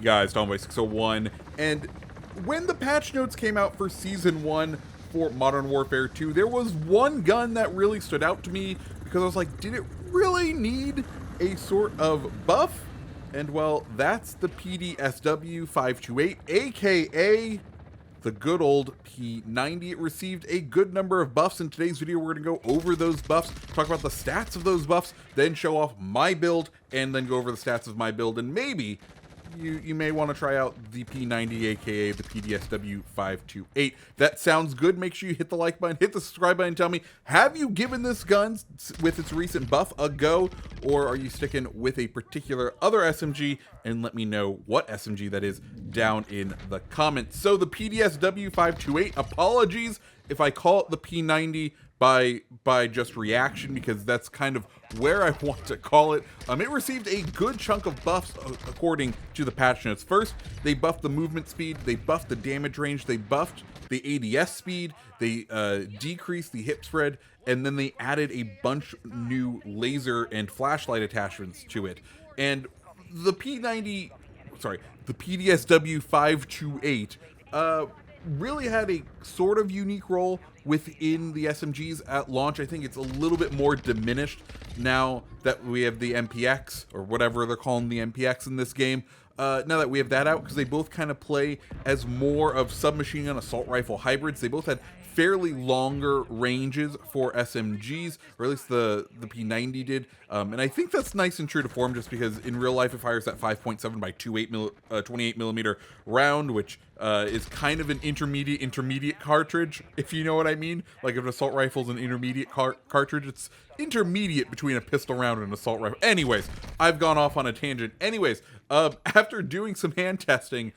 guys, Tomboy601, and when the patch notes came out for Season 1 for Modern Warfare 2, there was one gun that really stood out to me, because I was like, did it really need a sort of buff? And well, that's the PDSW 528, aka the good old P90. It received a good number of buffs. In today's video, we're going to go over those buffs, talk about the stats of those buffs, then show off my build, and then go over the stats of my build, and maybe you may want to try out the P90, aka the PDSW 528. That sounds good. Make sure you hit the like button, hit the subscribe button, and tell me, have you given this gun with its recent buff a go, or are you sticking with a particular other SMG? And let me know what SMG that is down in the comments. So the PDSW 528, apologies if I call it the P90 by just reaction, because that's kind of where I want to call it. It received a good chunk of buffs according to the patch notes. First, they buffed the movement speed, they buffed the damage range, they buffed the ADS speed, they decreased the hip spread, and then they added a bunch new laser and flashlight attachments to it. And the P90, sorry, the PDSW 528 really had a sort of unique role within the SMGs at launch. I think it's a little bit more diminished now that we have the MPX, or whatever they're calling the MPX in this game. Now that we have that out, because they both kind of play as more of submachine gun assault rifle hybrids. They both had fairly longer ranges for SMGs, or at least the P90 did, and I think that's nice and true to form, just because in real life it fires that 5.7 by 28 millimeter round, which is kind of an intermediate cartridge, if you know what I mean. Like, if an assault rifle is an intermediate cartridge, it's intermediate between a pistol round and an assault rifle. Anyways, I've gone off on a tangent. Anyways, after doing some hand testing,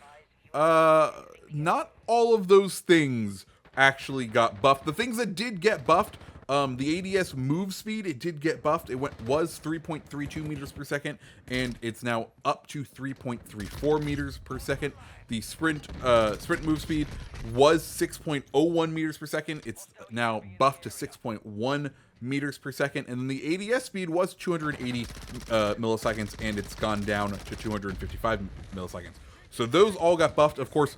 not all of those things actually got buffed. The things that did get buffed, the ADS move speed, it did get buffed. It was 3.32 meters per second, and it's now up to 3.34 meters per second. The sprint move speed was 6.01 meters per second. It's now buffed to 6.1 meters per second, and then the ADS speed was 280 milliseconds, and it's gone down to 255 milliseconds. So those all got buffed. Of course,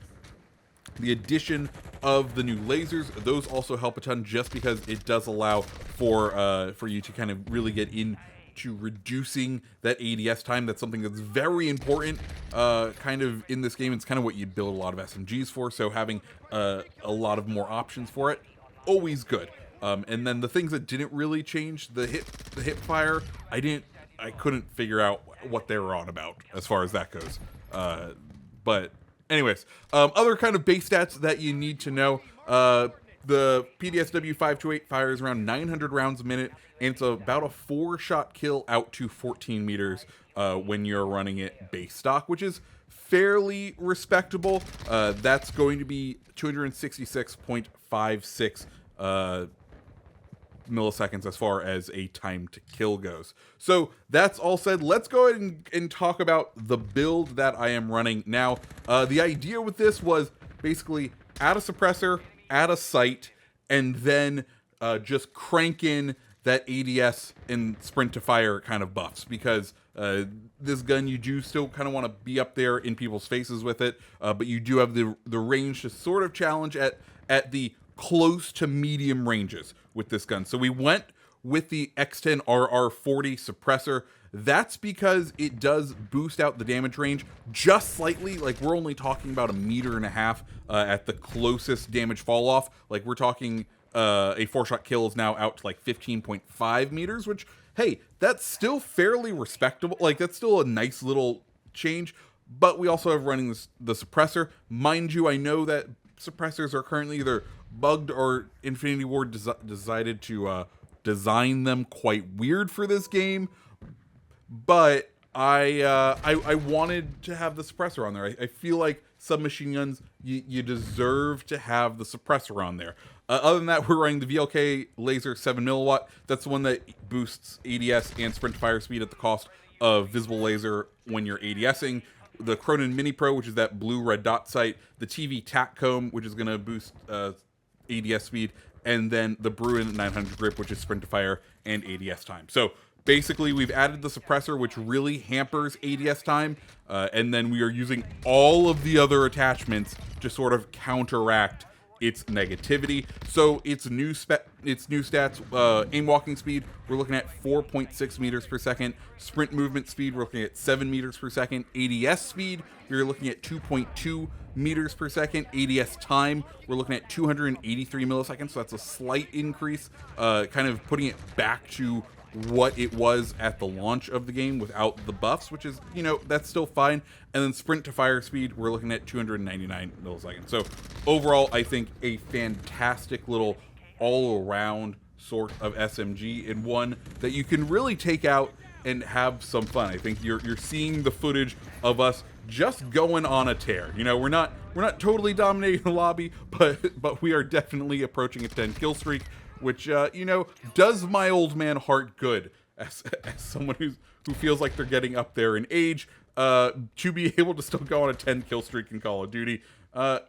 the addition of the new lasers, those also help a ton, just because it does allow for you to kind of really get into reducing that ADS time. That's something that's very important kind of in this game. It's kind of what you build a lot of SMGs for, so having a lot of more options for it, always good. And then the things that didn't really change, the hip fire, I couldn't figure out what they were on about as far as that goes. But anyways, other kind of base stats that you need to know. The PDSW 528 fires around 900 rounds a minute, and it's about a 4-shot kill out to 14 meters when you're running it base stock, which is fairly respectable. That's going to be 266.56 milliseconds as far as a time to kill goes. So that's all said, let's go ahead and talk about the build that I am running now. The idea with this was basically add a suppressor, add a sight, and then just crank in that ADS and sprint to fire kind of buffs, because this gun, you do still kind of want to be up there in people's faces with it, but you do have the range to sort of challenge at the close to medium ranges with this gun. So we went with the X10 RR40 suppressor. That's because it does boost out the damage range just slightly. Like, we're only talking about 1.5 meters at the closest damage fall off. Like, we're talking a 4-shot kill is now out to like 15.5 meters, which, hey, that's still fairly respectable. Like, that's still a nice little change. But we also have running the suppressor. Mind you, I know that suppressors are currently either bugged or Infinity Ward decided to design them quite weird for this game, but I wanted to have the suppressor on there. I feel like submachine guns, you deserve to have the suppressor on there. Other than that, we're running the VLK laser 7 milliwatt. That's the one that boosts ADS and sprint fire speed at the cost of visible laser when you're ADSing. The Cronin Mini Pro, which is that blue red dot sight. The TV Tatcomb, which is going to boost ADS speed, and then the Bruin 900 grip, which is sprint to fire and ADS time. So Basically, we've added the suppressor, which really hampers ADS time, and then we are using all of the other attachments to sort of counteract its negativity. So its new stats, aim walking speed, we're looking at 4.6 meters per second. Sprint movement speed, we're looking at 7 meters per second. ADS speed, we're looking at 2.2 meters per second. ADS time, we're looking at 283 milliseconds, so that's a slight increase, kind of putting it back to what it was at the launch of the game without the buffs, which is, you know, that's still fine. And then sprint to fire speed, we're looking at 299 milliseconds. So overall, I think a fantastic little all-around sort of SMG, and one that you can really take out and have some fun. I think you're seeing the footage of us just going on a tear. You know, we're not totally dominating the lobby, but we are definitely approaching a 10 kill streak, which, you know, does my old man heart good as someone who feels like they're getting up there in age, to be able to still go on a 10 kill streak in Call of Duty,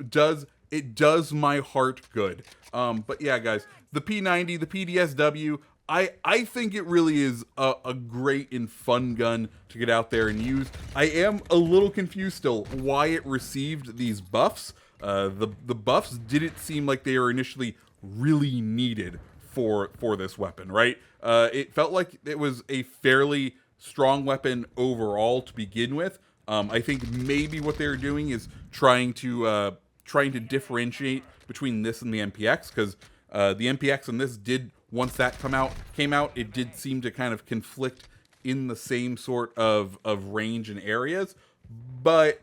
does my heart good. But yeah, guys, the P90, the PDSW, I think it really is a great and fun gun to get out there and use. I am a little confused still why it received these buffs. The buffs didn't seem like they were initially really needed for this weapon, right? It felt like it was a fairly strong weapon overall to begin with. I think maybe what they're doing is trying to differentiate between this and the MPX, because the MPX and this did, once that came out, it did seem to kind of conflict in the same sort of range and areas. But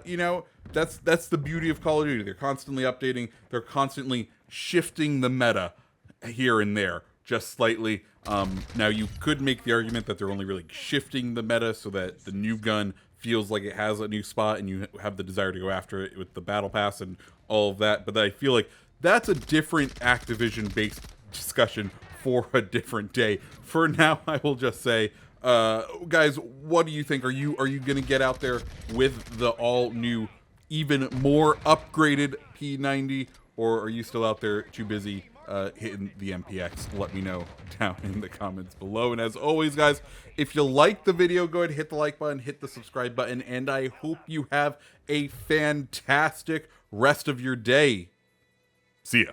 you know, that's the beauty of Call of Duty. They're constantly updating. They're constantly shifting the meta here and there, just slightly. Now, you could make the argument that they're only really shifting the meta so that the new gun feels like it has a new spot and you have the desire to go after it with the battle pass and all of that. But I feel like that's a different Activision-based discussion for a different day. For now, I will just say, guys, what do you think? Are you going to get out there with the all-new, even more upgraded P90, or are you still out there too busy hitting the MPX? Let me know down in the comments below. And as always, guys, if you like the video, go ahead and hit the like button, hit the subscribe button, and I hope you have a fantastic rest of your day. See ya.